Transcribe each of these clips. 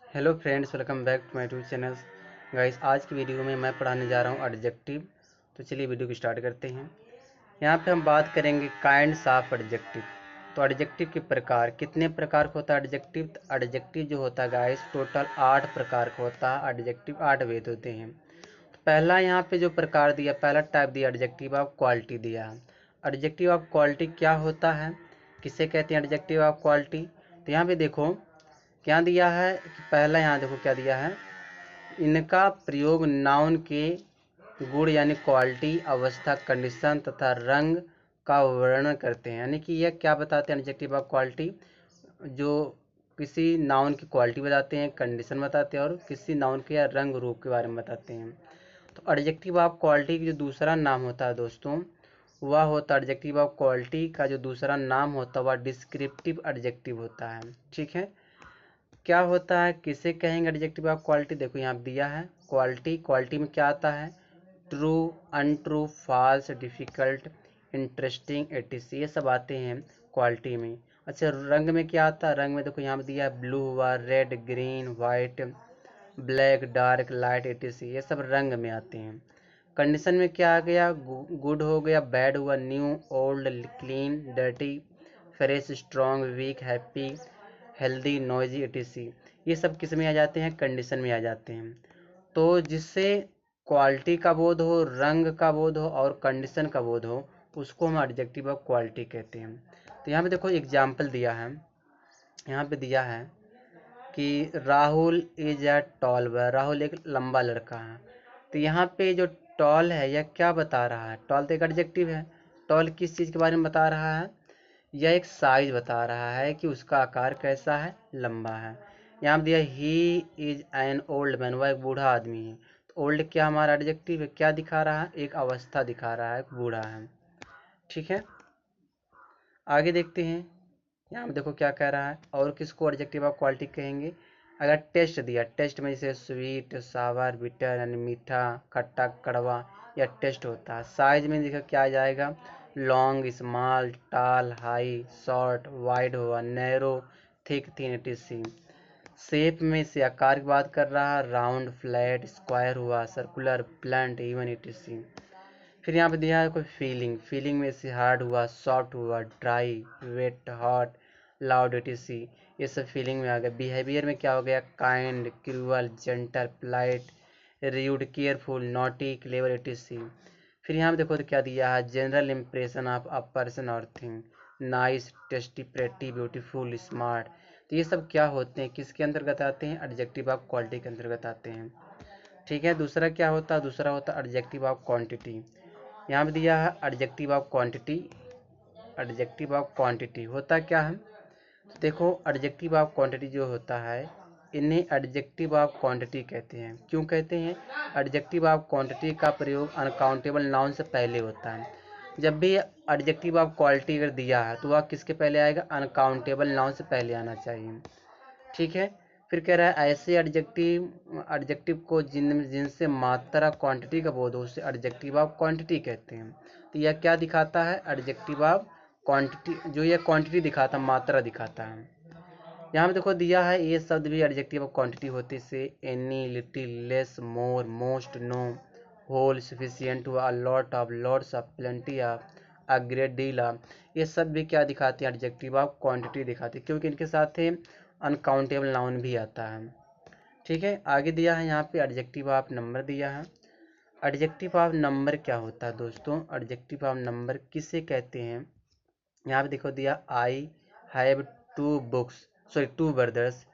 Hello friends, welcome back to my YouTube channel. Guys, आज की video में मैं पढ़ाने जा रहा हूँ एडजेक्टिव। तो चलिए वीडियो को स्टार्ट करते हैं। यहाँ पे हम बात करेंगे काइंड्स ऑफ एडजेक्टिव। तो एडजेक्टिव के प्रकार, कितने प्रकार का होता है एडजेक्टिव? तो एडजेक्टिव जो होता है गाइस, टोटल 8 प्रकार का होता है। एडजेक्टिव 8 भेद होते हैं। तो पहला यहाँ पे जो प्रकार दिया, पहला टाइप दिया एडजेक्टिव ऑफ क्वालिटी दिया है। एडजेक्टिव ऑफ क्वालिटी क्या होता है, किसे कहते हैं एडजेक्टिव ऑफ क्वालिटी? तो यहाँ पे देखो क्या दिया है कि पहला यहाँ देखो क्या दिया है, इनका प्रयोग नाउन के गुण यानी क्वालिटी, अवस्था, कंडीशन तथा रंग का वर्णन करते हैं। यानी कि यह क्या बताते हैं एडजेक्टिव ऑफ क्वालिटी, जो किसी नाउन की क्वालिटी बताते हैं, कंडीशन बताते हैं और किसी नाउन के या रंग रूप के बारे में बताते हैं। तो एडजेक्टिव ऑफ क्वालिटी की जो दूसरा नाम होता है दोस्तों, वह होता है एडजेक्टिव ऑफ क्वालिटी का जो दूसरा नाम होता है वह डिस्क्रिप्टिव एडजेक्टिव होता है। ठीक है, क्या होता है, किसे कहेंगे एडजेक्टिव ऑफ क्वालिटी? देखो यहाँ दिया है क्वालिटी। क्वालिटी में क्या आता है? True, untrue, false, difficult, interesting, ETC, ये सब आते हैं क्वालिटी में। अच्छा, रंग में क्या आता है? रंग में देखो यहाँ पे दिया है ब्लू हुआ, red, green, white, black, dark, light, ETC, ये सब रंग में आते हैं। कंडीशन में क्या आ गया? गुड हो गया, बैड हुआ, new, old, clean, dirty, fresh, strong, weak, happy, healthy, noisy, ETC, ये सब किस में आ जाते हैं? कंडीशन में आ जाते हैं। तो जिससे क्वालिटी का बोध हो, रंग का बोध हो और कंडीशन का बोध हो, उसको हम एडजेक्टिव ऑफ क्वालिटी कहते हैं। तो यहाँ पे देखो एग्जाम्पल दिया है, यहाँ पे दिया है कि Rahul is a tall boy, Rahul एक लंबा लड़का है। तो यहाँ पे जो टॉल है यह क्या बता रहा है? टॉल तो एक एडजेक्टिव है। टॉल किस चीज़ के बारे में बता रहा है? यह एक साइज बता रहा है कि उसका आकार कैसा है, लंबा है। यहाँ दिया he is an old man, वह एक बूढ़ा आदमी है। तो ओल्ड क्या हमारा एडजेक्टिव है, क्या दिखा रहा है? एक अवस्था दिखा रहा है, बूढ़ा है। ठीक है, आगे देखते हैं। यहाँ पे देखो क्या कह रहा है, और किसको एडजेक्टिव ऑफ क्वालिटी कहेंगे? अगर टेस्ट दिया, टेस्ट में जैसे स्वीट, सावर, बिटर यानी मीठा, खट्टा, कड़वा, यह टेस्ट होता है। साइज में देखो क्या आ जाएगा? Long, small, tall, high, short, wide हुआ, narrow, thick, thin, ETC. Shape में से आकार की बात कर रहा है, राउंड, फ्लैट, स्क्वायर हुआ, सर्कुलर, ब्लंट, इवन, एटीसी। फिर यहाँ पे दिया है कोई फीलिंग, फीलिंग में से हार्ड हुआ, सॉफ्ट हुआ, dry, wet, hot, loud, ETC, ये सब फीलिंग में आ गया। बिहेवियर में क्या हो गया? Kind, cruel, gentle, polite, rude, careful, naughty, clever, etc. फिर यहाँ पे देखो तो क्या दिया है? General impression of a person और thing, nice, tasty, pretty, beautiful, smart. तो ये सब क्या होते हैं, किसके अंतर्गत आते हैं? एडजेक्टिव ऑफ क्वालिटी के अंतर्गत आते हैं। ठीक है, दूसरा क्या होता है? दूसरा होता है एडजेक्टिव ऑफ क्वांटिटी। यहाँ पे दिया है adjective of quantity. Adjective of quantity होता क्या है? तो देखो एडजेक्टिव ऑफ क्वांटिटी जो होता है, इन्हें एडजेक्टिव ऑफ क्वांटिटी कहते हैं। क्यों कहते हैं? एडजेक्टिव ऑफ क्वांटिटी का प्रयोग अनकाउंटेबल नाउन से पहले होता है। जब भी एडजेक्टिव ऑफ क्वालिटी अगर दिया है तो वह किसके पहले आएगा? अनकाउंटेबल नाउन से पहले आना चाहिए। ठीक है, फिर कह रहा है ऐसे एडजेक्टिव एडजेक्टिव को जिनसे मात्रा क्वांटिटी का बोध हो उसे एडजेक्टिव ऑफ क्वांटिटी कहते हैं। तो यह क्या दिखाता है? एडजेक्टिव ऑफ क्वांटिटी, जो यह क्वांटिटी दिखाता, मात्रा दिखाता है। यहाँ पे देखो दिया है ये शब्द भी एडजेक्टिव ऑफ क्वांटिटी होते से एनी, लिटिल, लेस, मोर, मोस्ट, नो, होल, सफिशिएंट हुआ, lot of, lots of, plenty of, a great deal of, ये सब भी क्या दिखाते हैं? एडजेक्टिव ऑफ क्वांटिटी दिखाते हैं, क्योंकि इनके साथ अनकाउंटेबल नाउन भी आता है। ठीक है, आगे दिया है यहाँ पे एडजेक्टिव ऑफ नंबर दिया है। एडजेक्टिव ऑफ नंबर क्या होता है दोस्तों? एडजेक्टिव ऑफ नंबर किसे कहते हैं? यहाँ पे देखो दिया I have two books, sorry two brothers,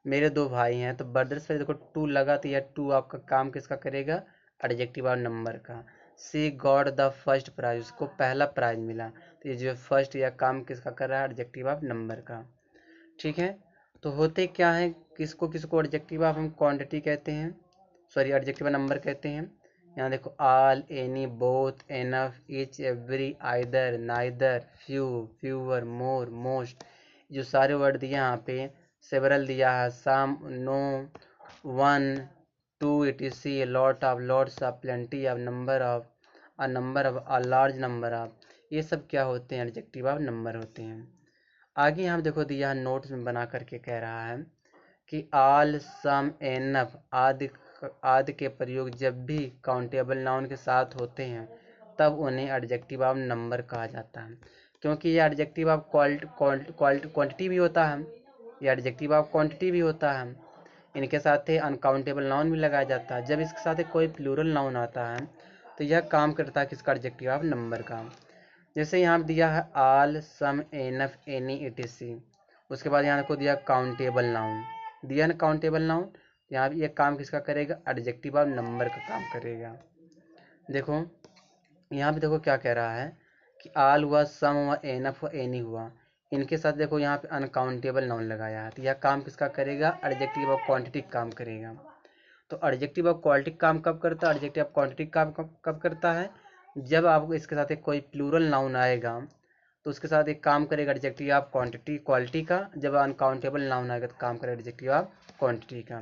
मेरे दो भाई हैं। तो ब्रदर्स पे देखो टू लगा, तो यह टू आपका काम किसका करेगा? एडजेक्टिव ऑफ नंबर का। सी गॉट द फर्स्ट प्राइज, उसको पहला प्राइज मिला। तो ये जो फर्स्ट यह काम किसका कर रहा है? एडजेक्टिव ऑफ नंबर का। ठीक है, तो होते क्या है, किसको किसको एडजेक्टिव ऑफ हम क्वांटिटी कहते हैं, सॉरी एडजेक्टिव नंबर कहते हैं? यहाँ देखो all, any, both, enough, each, every, either, neither, few, fewer, more, most, जो सारे वर्ड दिए यहाँ पे, सेवरल दिया है, some, no, one, two, etc, lot of, lots of, plenty of, number of, a number of, a large number of, ये सब क्या होते हैं? एडजेक्टिव ऑफ नंबर होते हैं। आगे यहाँ देखो दिया है, नोट्स में बना करके कह रहा है कि ऑल, सम, एनफ आदि के प्रयोग जब भी काउंटेबल नाउन के साथ होते हैं तब उन्हें एडजेक्टिव ऑफ नंबर कहा जाता है। क्योंकि ये एडजेक्टिव ऑफ क्वांटिटी भी होता है, ये एडजेक्टिव ऑफ क्वांटिटी भी होता है। इनके साथ ही अनकाउंटेबल नाउन भी लगाया जाता है। जब इसके साथ कोई प्लूरल नाउन आता है तो यह काम करता है किसका, एडजेक्टिव ऑफ नंबर का। जैसे यहाँ दिया है ऑल, सम, एनफ, एनी, इटीसी। उसके बाद यहाँ को दिया काउंटेबल नाउन, दिया ना काउंटेबल नाउन, यहाँ भी ये काम किसका करेगा, एडजेक्टिव ऑफ नंबर का काम करेगा। देखो यहाँ पे देखो क्या कह रहा है कि ऑल हुआ, सम हुआ, एनफ हुआ, एनी हुआ, इनके साथ देखो यहाँ पे अनकाउंटेबल नाउन लगाया है, तो यह काम किसका करेगा, एडजेक्टिव ऑफ क्वांटिटी काम करेगा। तो एडजेक्टिव ऑफ क्वालिटी काम कब करता है, एडजेक्टिव ऑफ क्वांटिटी काम कब करता है, जब आपको इसके साथ एक कोई प्लूरल नाउन आएगा तो उसके साथ एक काम करेगा एडजेक्टिव ऑफ क्वांटिटी क्वालिटी का। जब अनकाउंटेबल नाउन आएगा तो काम करेगा एडजेक्टिव ऑफ क्वांटिटी का।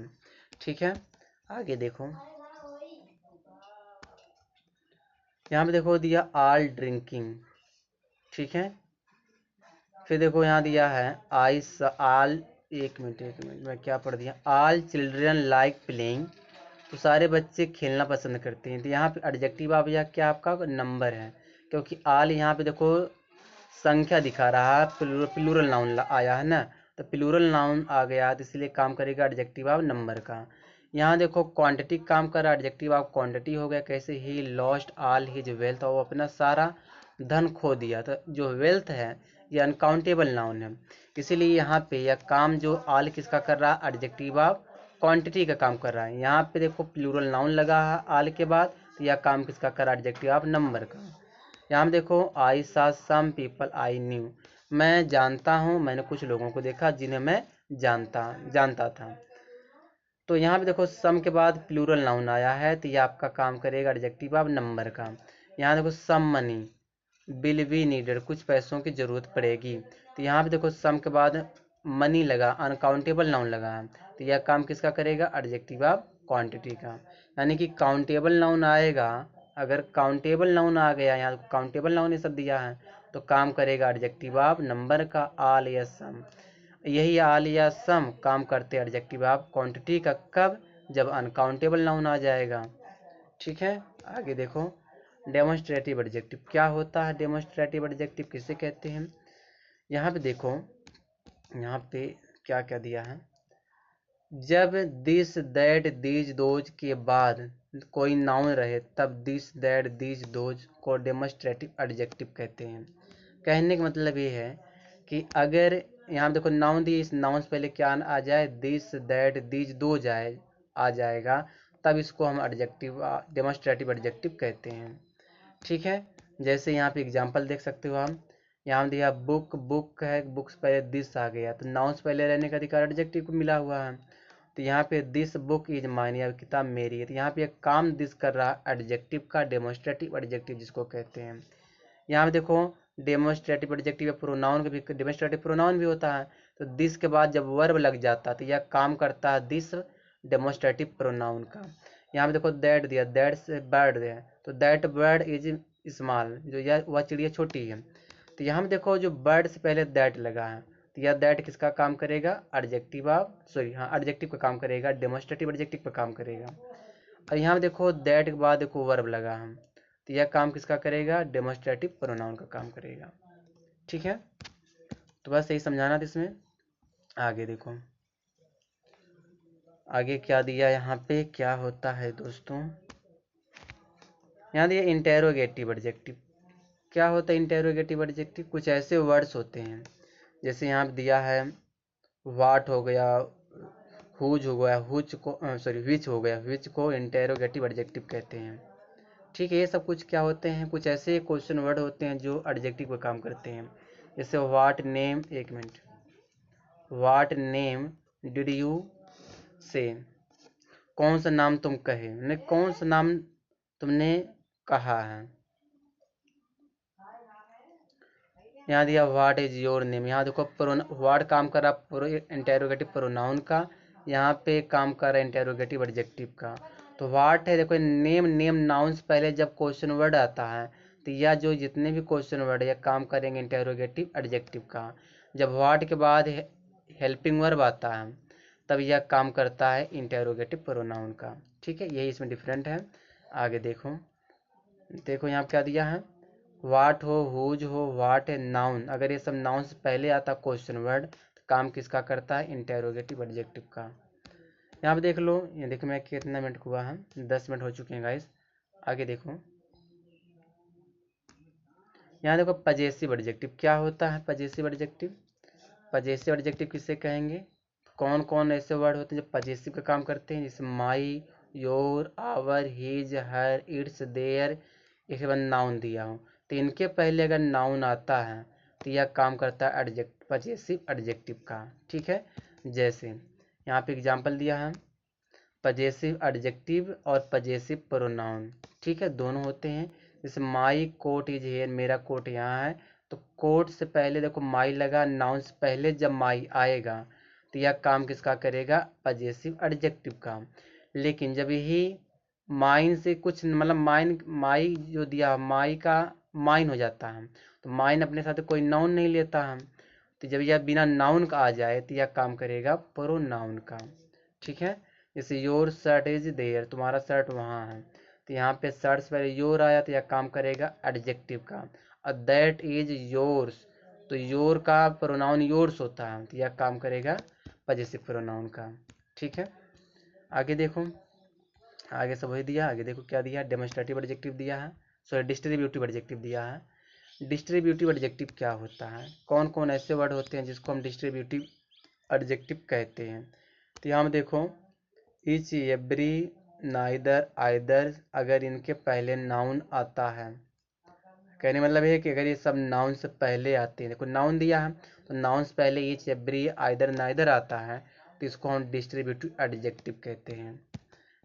ठीक है, आगे देखो यहाँ पे देखो दिया ऑल ड्रिंकिंग। ठीक है, फिर देखो यहाँ दिया है आई ऑल, एक मिनट मैं क्या पढ़ दिया, ऑल चिल्ड्रन लाइक प्लेइंग, तो सारे बच्चे खेलना पसंद करते हैं। तो यहाँ पे एडजेक्टिव ऑफ यह क्या आपका नंबर है, क्योंकि ऑल यहाँ पे देखो संख्या दिखा रहा है, प्लूरल नाउन आया है ना, तो प्लूरल नाउन आ गया तो इसलिए काम करेगा एडजेक्टिव ऑफ नंबर का। यहाँ देखो क्वांटिटी काम कर रहा है, एडजेक्टिव ऑफ क्वांटिटी हो गया। कैसे, he lost all his wealth, वो अपना सारा धन खो दिया। तो जो वेल्थ है ये अनकाउंटेबल नाउन है, इसीलिए यहाँ पे यह काम जो ऑल किसका कर रहा है, एडजेक्टिव ऑफ क्वांटिटी का काम कर रहा है। यहाँ पे देखो प्लूरल नाउन लगा है ऑल के बाद, तो यह काम किसका कर रहा है, एडजेक्टिव ऑफ नंबर का। यहाँ देखो आई सा सम पीपल आई न्यू, मैं जानता हूँ, मैंने कुछ लोगों को देखा जिन्हें मैं जानता था। तो यहाँ पे देखो सम के बाद प्लूरल नाउन आया है, तो ये आपका काम करेगा एडजेक्टिव ऑफ नंबर का। यहाँ देखो some money will be needed, कुछ पैसों की जरूरत पड़ेगी। तो यहाँ पे देखो सम के बाद मनी लगा, अनकाउंटेबल नाउन लगा है, तो यह काम किसका करेगा, एडजेक्टिव ऑफ क्वांटिटी का। यानी कि काउंटेबल नाउन आएगा, अगर काउंटेबल नाउन आ गया, यहाँ काउंटेबल नाउन ये सब दिया है तो काम करेगा एडजेक्टिव ऑफ नंबर का, ऑल या सम। यही ऑल या सम काम करते एडजेक्टिव ऑफ क्वांटिटी का, कब, जब अनकाउंटेबल नाउन आ जाएगा। ठीक है, आगे देखो डेमोन्स्ट्रेटिव एडजेक्टिव क्या होता है, डेमोन्स्ट्रेटिव एडजेक्टिव किसे कहते हैं। यहाँ पे देखो, यहाँ पे क्या क्या दिया है, जब दिस दैट दीज दोज के बाद कोई नाउन रहे तब दिस दैट दीज दोज को डेमोन्स्ट्रेटिव एडजेक्टिव कहते हैं। कहने का मतलब ये है कि अगर यहाँ देखो नाउन दी, इस नाउन से पहले क्या आ जाए, दिस दैट दीज दो जाए आ जाएगा, तब इसको हम एडजेक्टिव डेमोन्स्ट्रेटिव एडजेक्टिव कहते हैं। ठीक है, जैसे यहाँ पे एग्जांपल देख सकते हो हम, यहाँ दिया बुक, बुक है, बुक्स पहले दिस आ गया तो नाउन से पहले रहने का अधिकार एडजेक्टिव को मिला हुआ है। तो यहाँ पे दिस बुक इज माइन, या किताब मेरी है, तो यहाँ पे एक काम दिस कर रहा है एडजेक्टिव का, डेमोन्स्ट्रेटिव एडजेक्टिव जिसको कहते हैं। यहाँ पे देखो डेमोन्स्ट्रेटिव एडजेक्टिव प्रोनाउन का भी, डेमोन्स्ट्रेटिव प्रोनाउन भी होता है, तो दिस के बाद जब वर्ब लग जाता है तो यह काम करता है दिस डेमोन्स्ट्रेटिव प्रोनाउन का। यहाँ पे देखो दैट दिया, दैट से बर्ड है, तो दैट बर्ड इज स्मॉल, जो यह वह चिड़िया छोटी है। तो यहाँ पे देखो जो बर्ड से पहले दैट लगा है, तो यह दैट किसका काम करेगा, एडजेक्टिव ऑफ एडजेक्टिव का काम करेगा, डेमोन्स्ट्रेटिव एडजेक्टिव का काम करेगा। और यहाँ पे देखो दैट के बाद देखो वर्ब लगा है, तो यह काम किसका करेगा, डेमोन्स्ट्रेटिव प्रोनाउन का काम करेगा। ठीक है, तो बस यही समझाना था इसमें। आगे देखो आगे क्या दिया, यहाँ पे क्या होता है दोस्तों, यहाँ दिया इंटेरोगेटिव एडजेक्टिव। क्या होता है इंटेरोगेटिव एडजेक्टिव, कुछ ऐसे वर्ड्स होते हैं, जैसे यहाँ पे दिया है वाट हो गया, हुज हो गया, हुच को विच हो गया, विच को इंटेरोगेटिव एडजेक्टिव कहते हैं। ठीक है, ये सब कुछ क्या होते हैं, कुछ ऐसे क्वेश्चन वर्ड होते हैं जो एडजेक्टिव का काम करते हैं। जैसे व्हाट नेम, एक minute, what name did you से, कौन सा नाम तुम कहे, ने कौन सा नाम तुमने कहा है। यहाँ दिया व्हाट इज योर नेम, यहाँ देखो व्हाट काम कर रहा इंटेरोगेटिव प्रोनाउन का, यहाँ पे काम कर रहा है इंटेरोगेटिव एडजेक्टिव का। तो व्हाट है, देखो नेम, नेम नाउन से पहले जब क्वेश्चन वर्ड आता है तो यह जो जितने भी क्वेश्चन वर्ड है काम करेंगे इंटेरोगेटिव एडजेक्टिव का। जब व्हाट के बाद हेल्पिंग वर्ब आता है तब यह काम करता है इंटेरोगेटिव प्रोनाउन का। ठीक है, यही इसमें डिफरेंट है। आगे देखो, देखो यहाँ क्या दिया है, वाट हो, हुज हो, वाट है, नाउन। अगर ये सब नाउन से पहले आता क्वेश्चन वर्ड तो काम किसका करता है, इंटेरोगेटिव एडजेक्टिव का। यहाँ पे देख लो, ये देखो मैं कितना मिनट हुआ है, 10 मिनट हो चुके हैं गाइस। आगे देखो, यहाँ देखो पजेसिव एडजेक्टिव क्या होता है। पजेसिव एडजेक्टिव, पजेसिव एडजेक्टिव किसे कहेंगे, कौन कौन ऐसे वर्ड होते हैं जो पजेसिव का काम करते हैं, जैसे my, your, our, his, her, its, their. इसके बाद नाउन दिया हो तो इनके पहले अगर नाउन आता है तो यह काम करता है एडजेक्ट पजेसिव एडजेक्टिव का। ठीक है, जैसे यहाँ पे एग्जांपल दिया है, पजेसिव एडजेक्टिव और पजेसिव प्रोनाउन। ठीक है, दोनों होते हैं। जैसे माई कोट इज हेयर, मेरा कोट यहाँ है, तो कोट से पहले देखो माई लगा, नाउन से पहले जब माई आएगा तो यह काम किसका करेगा, पजेसिव एडजेक्टिव का। लेकिन जब यही माइन से कुछ मतलब माइन, माई जो दिया माई का माइन हो जाता है, तो माइन अपने साथ कोई नाउन नहीं लेता है, तो जब यह बिना नाउन का आ जाए तो यह काम करेगा प्रोनाउन का। ठीक है, जैसे योर शर्ट इज देयर, तुम्हारा शर्ट वहाँ है, तो यहाँ पे शर्ट से पहले योर आया तो यह काम करेगा एडजेक्टिव का। और दैट इज योर्स, तो योर का प्रोनाउन योर्स होता है, तो यह काम करेगा पजेसिव प्रोनाउन का। ठीक है, आगे देखो, आगे सब वही दिया। आगे देखो क्या दिया है, डेमोन्स्ट्रेटिव एडजेक्टिव दिया है, सॉरी डिस्ट्रीब्यूटिव एडजेक्टिव दिया है। डिस्ट्रीब्यूटिव एडजेक्टिव क्या होता है, कौन कौन ऐसे वर्ड होते हैं जिसको हम डिस्ट्रीब्यूटिव एडजेक्टिव कहते हैं। तो यहाँ देखो, ईच, एवरी, नाइदर, आइदर, अगर इनके पहले नाउन आता है, कहने मतलब है कि अगर ये सब नाउन से पहले आते हैं, देखो नाउन दिया है तो नाउन से पहले ईच, एवरी, आइदर, नाइदर आता है तो इसको हम डिस्ट्रीब्यूटिव एडजेक्टिव कहते हैं।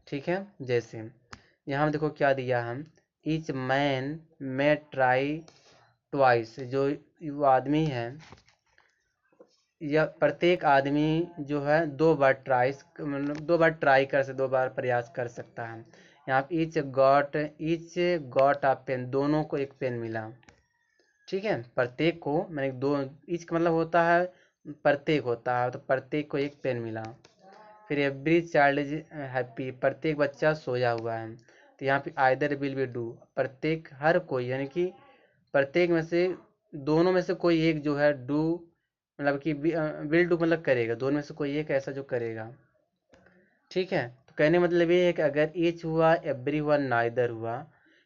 ठीक है, जैसे यहाँ देखो क्या दिया हम, ईच मैन मे ट्राई ट्वाइस, जो वो आदमी है या प्रत्येक आदमी जो है 2 बार ट्राई, मतलब 2 बार ट्राई कर से 2 बार प्रयास कर सकता है। यहाँ पे ईच गॉट अ पेन, दोनों को एक पेन मिला। ठीक है, प्रत्येक को मैंने दो, ईच का मतलब होता है प्रत्येक होता है, तो प्रत्येक को एक पेन मिला। फिर एवरी चाइल्ड इज हैप्पी, प्रत्येक बच्चा सोया हुआ है, तो यहाँ पे आइदर विल बी डू, प्रत्येक हर कोई, यानी कि प्रत्येक में से दोनों में से कोई एक जो है डू, मतलब कि विल डू मतलब करेगा, दोनों में से कोई एक ऐसा जो करेगा। ठीक है, तो कहने मतलब ये है कि अगर ईच हुआ, एवरी हुआ, नाइदर हुआ,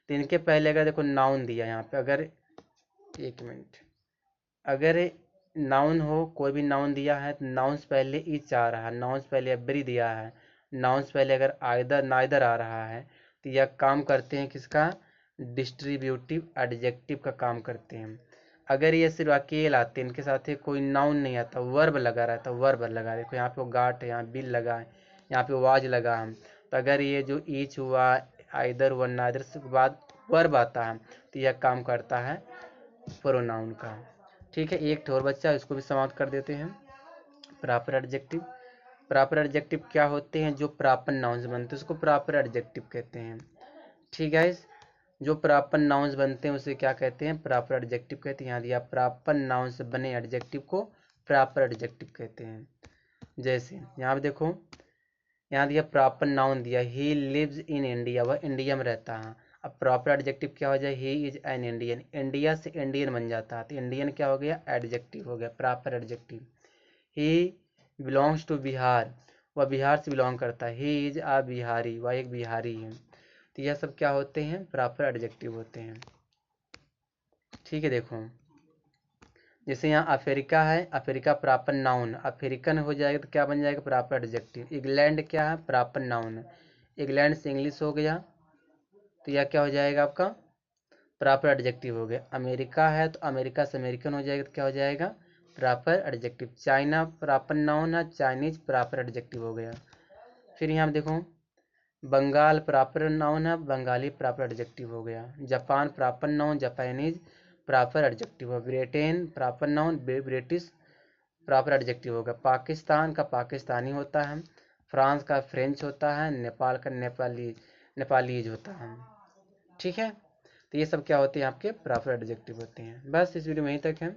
तो इनके पहले अगर देखो नाउन दिया यहाँ पे, अगर एक मिनट, अगर नाउन हो, कोई भी नाउन दिया है तो नाउन से पहले ईच आ रहा है, नाउन से पहले एवरी दिया है, नाउन से पहले अगर आइदर नाइदर आ रहा है, तो यह काम करते हैं किसका, डिस्ट्रीब्यूटिव एडजेक्टिव का काम करते हैं। अगर ये सिर्फ अकेले आते हैं, इनके साथ ही कोई नाउन नहीं आता, वर्ब लगा रहता, वर्ब लगा, देखो यहाँ पे वो गाट है, यहाँ बिल लगा है, यहाँ पे वाज लगा है, तो अगर ये जो ईच हुआ, आइदर हुआ, नाइदर से बाद वर्ब आता है तो यह काम करता है प्रोनाउन का। ठीक है, एक ठोर बच्चा, इसको भी समाप्त कर देते हैं। प्रॉपर एडजेक्टिव, प्रॉपर एडजेक्टिव क्या होते हैं, जो प्रॉपर नाउन्स बनते हैं उसको प्रॉपर एडजेक्टिव कहते हैं। ठीक है, जो प्रॉपर नाउन्स बनते हैं उसे क्या कहते हैं, प्रॉपर एडजेक्टिव कहते हैं। यहाँ दिया प्रॉपर नाउन से बने एडजेक्टिव को प्रॉपर एडजेक्टिव कहते हैं। जैसे यहाँ पे देखो, यहाँ दिया प्रॉपर नाउन दिया, ही लिव्स इन इंडिया, वह इंडिया में रहता है। अब प्रॉपर एडजेक्टिव क्या हो जाए, he is an Indian, India से इंडियन बन जाता है, तो इंडियन क्या हो गया, एडजेक्टिव हो गया, proper adjective. He belongs to Bihar, वह बिहार से बिलोंग करता है, ही इज आ बिहारी, वह एक बिहारी है। तो यह सब क्या होते हैं, प्रॉपर एडजेक्टिव होते हैं। ठीक है, देखो जैसे यहाँ अफ्रीका है, अफ्रीका प्रॉपर नाउन, अफ्रीकन हो जाएगा तो क्या बन जाएगा, प्रॉपर एडजेक्टिव। इंग्लैंड क्या है, प्रॉपर नाउन है, इंग्लैंड से इंग्लिश हो गया तो यह क्या हो जाएगा आपका, प्रॉपर एडजेक्टिव हो गया। अमेरिका है तो अमेरिका से अमेरिकन हो जाएगा तो क्या हो जाएगा, proper adjective. China proper noun है, चाइनीज प्रॉपर एडजेक्टिव हो गया। फिर यहाँ देखो, बंगाल प्रॉपर नाउन है, बंगाली प्रॉपर एडजेक्टिव हो गया। Japan proper noun, Japanese proper adjective हो। Britain proper noun, British proper adjective होगा। पाकिस्तान का पाकिस्तानी होता है, फ्रांस का फ्रेंच होता है, नेपाल का नेपालीज होता है। ठीक है, तो ये सब क्या होते हैं आपके प्रॉपर एडजेक्टिव होते हैं। बस इस वीडियो में यहीं तक है।